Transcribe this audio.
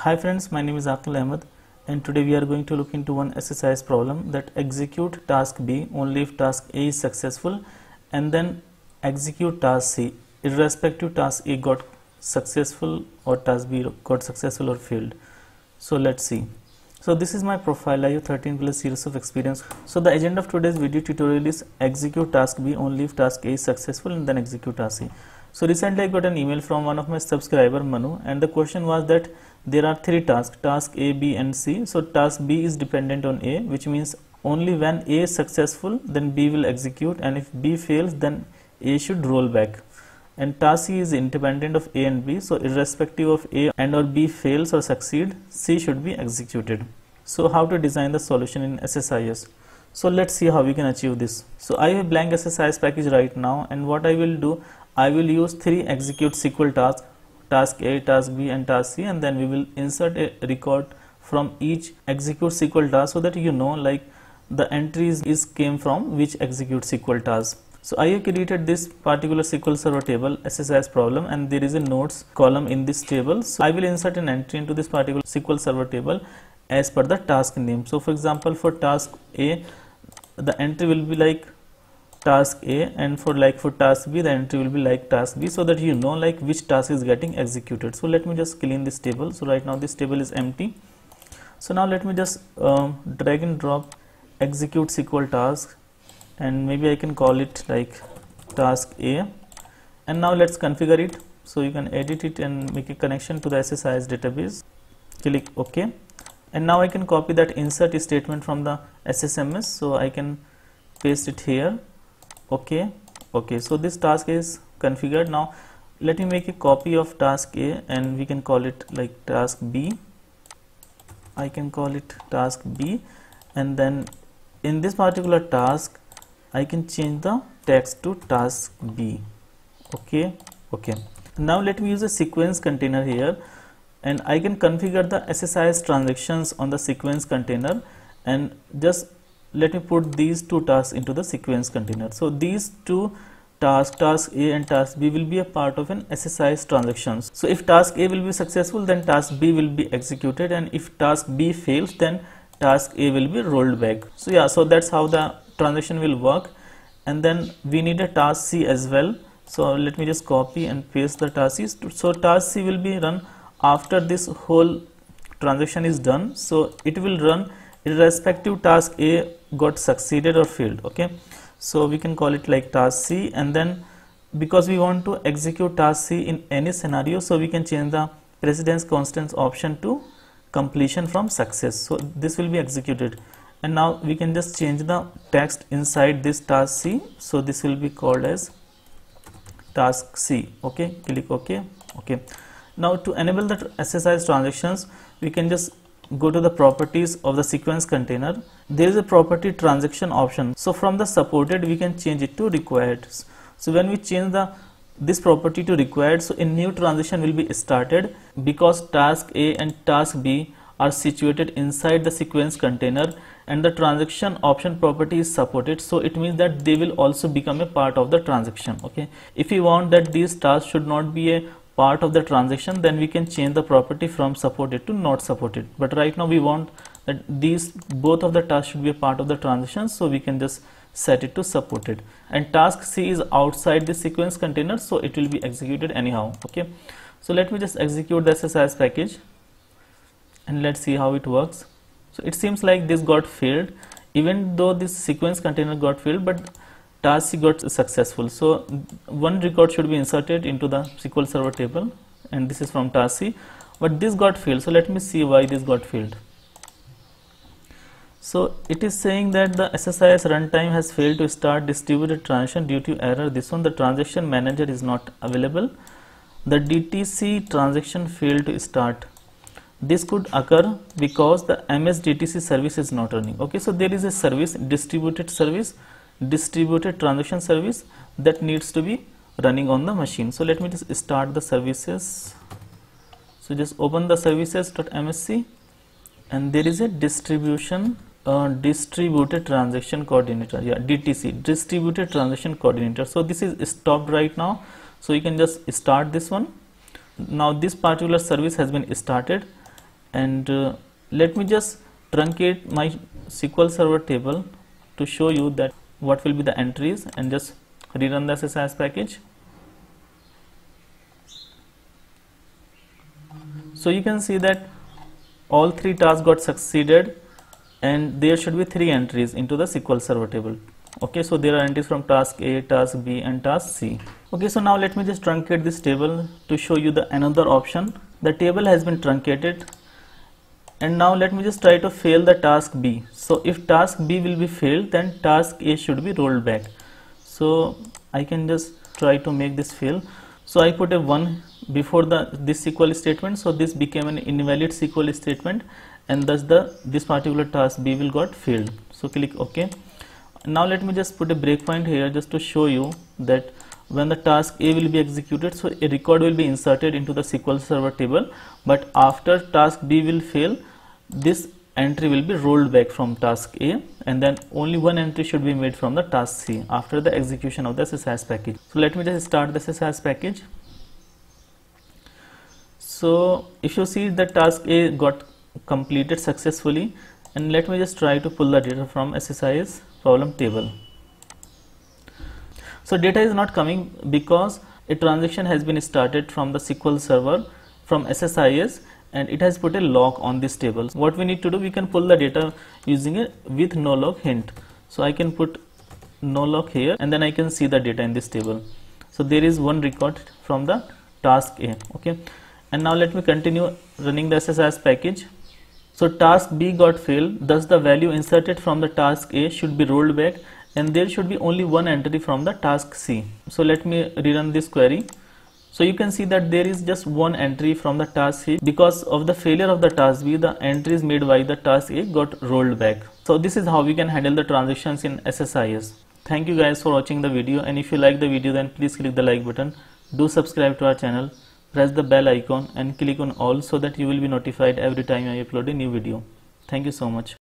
Hi friends, my name is Aqil Ahmed and today we are going to look into one exercise problem that execute task B only if task A is successful and then execute task C irrespective task A got successful or task B got successful or failed. So let's see. So this is my profile. I have 13 plus years of experience. So the agenda of today's video tutorial is execute task B only if task A is successful and then execute task C. So recently I got an email from one of my subscriber Manu, and the question was that there are three tasks, task A, B and C. So task B is dependent on A, which means only when A is successful then B will execute, and if B fails then A should roll back. And task C is independent of A and B, so irrespective of A and or B fails or succeed, C should be executed. So how to design the solution in SSIS? So let's see how we can achieve this. So I have a blank SSIS package right now, and what I will do, I will use three execute SQL tasks, task A, task B and task C, and then we will insert a record from each execute SQL task so that you know like the entries is came from which execute SQL task. So I have created this particular SQL Server table SSIS problem, and there is a notes column in this table. So I will insert an entry into this particular SQL Server table as per the task name. So for example, for task A, the entry will be like task A, and for task B the entry will be like task B, so that you know like which task is getting executed. So let me just clean this table. So right now this table is empty. So now let me just drag and drop execute SQL task, and maybe I can call it like task A, and now let's configure it. So you can edit it and make a connection to the SSIS database. Click OK, and now I can copy that insert statement from the SSMS, so I can paste it here. Okay, so this task is configured. Now let me make a copy of task A, and we can call it like task B. I can call it task B, and then in this particular task I can change the text to task B. Okay. Now let me use a sequence container here, and I can configure the SSIS transactions on the sequence container, and just let me put these two tasks into the sequence container. So these two tasks, task A and task B, will be a part of an SSIS transactions. So if task A will be successful, then task B will be executed, and if task B fails, then task A will be rolled back. So yeah, so that's how the transaction will work. And then we need a task C as well. So let me just copy and paste the task C. So task C will be run after this whole transaction is done. So it will run irrespective task A got succeeded or failed. Okay, so we can call it like task C, and then because we want to execute task C in any scenario, so we can change the precedence constants option to completion from success. So this will be executed, and now we can just change the text inside this task C. So this will be called as task C. Okay, click OK. Now to enable the SSIS transactions, we can just go to the properties of the sequence container. There is a property transaction option. So from the supported we can change it to required. So when we change this property to required, so a new transaction will be started because task A and task B are situated inside the sequence container, and the transaction option property is supported, so it means that they will also become a part of the transaction. Okay, if we want that these tasks should not be a part of the transaction, then we can change the property from supported to not supported, but right now we want that both of the tasks should be a part of the transaction, so we can just set it to supported. And task C is outside the sequence container, so it will be executed anyhow. Okay, so let me just execute the SSIS package and let's see how it works. So it seems like this got failed, even though this sequence container got failed, but task C got successful. So one record should be inserted into the SQL Server table, and this is from task C, but this got failed. So let me see why this got failed. So it is saying that the SSIS runtime has failed to start distributed transaction due to error. This one, the transaction manager is not available. The DTC transaction failed to start. This could occur because the MS-DTC service is not running. Okay, so there is a service, distributed transaction service, that needs to be running on the machine. So let me just start the services. So just open the services.msc, and there is a distributed transaction coordinator, DTC, distributed transaction coordinator. So this is stopped right now, so you can just start this one. Now this particular service has been started, And let me just truncate my SQL Server table to show you that what will be the entries, and just rerun the SSIS package. So you can see that all 3 tasks got succeeded, and there should be 3 entries into the SQL Server table. Okay, so there are entries from task A, task B, and task C. Okay, so now let me just truncate this table to show you the another option. The table has been truncated, and now let me just try to fail the task B. So if task B will be failed, then task A should be rolled back. So I can just try to make this fail. So I put a 1 before this SQL statement, so this became an invalid SQL statement, and thus this particular task B will got failed. So click OK. Now let me just put a breakpoint here just to show you that when the task A will be executed, so a record will be inserted into the SQL Server table, but after task B will fail, this entry will be rolled back from task A, and then only one entry should be made from the task C after the execution of the SSIS package. So let me just start the SSIS package. So if you see the task A got completed successfully, and let me just try to pull the data from SSIS problem table. So data is not coming because a transaction has been started from the SQL Server from SSIS, and it has put a lock on this table. What we need to do, we can pull the data using a with no lock hint. So I can put no lock here, and then I can see the data in this table. So there is one record from the task A. Okay, and now let me continue running the SSIS package. So task B got failed, thus the value inserted from the task A should be rolled back, and there should be only one entry from the task C. So let me rerun this query. So you can see that there is just one entry from the task C. Because of the failure of the task B, the entries made by the task A got rolled back. So this is how we can handle the transactions in SSIS. Thank you guys for watching the video, and if you like the video, then please click the like button. Do subscribe to our channel, press the bell icon and click on all so that you will be notified every time I upload a new video. Thank you so much.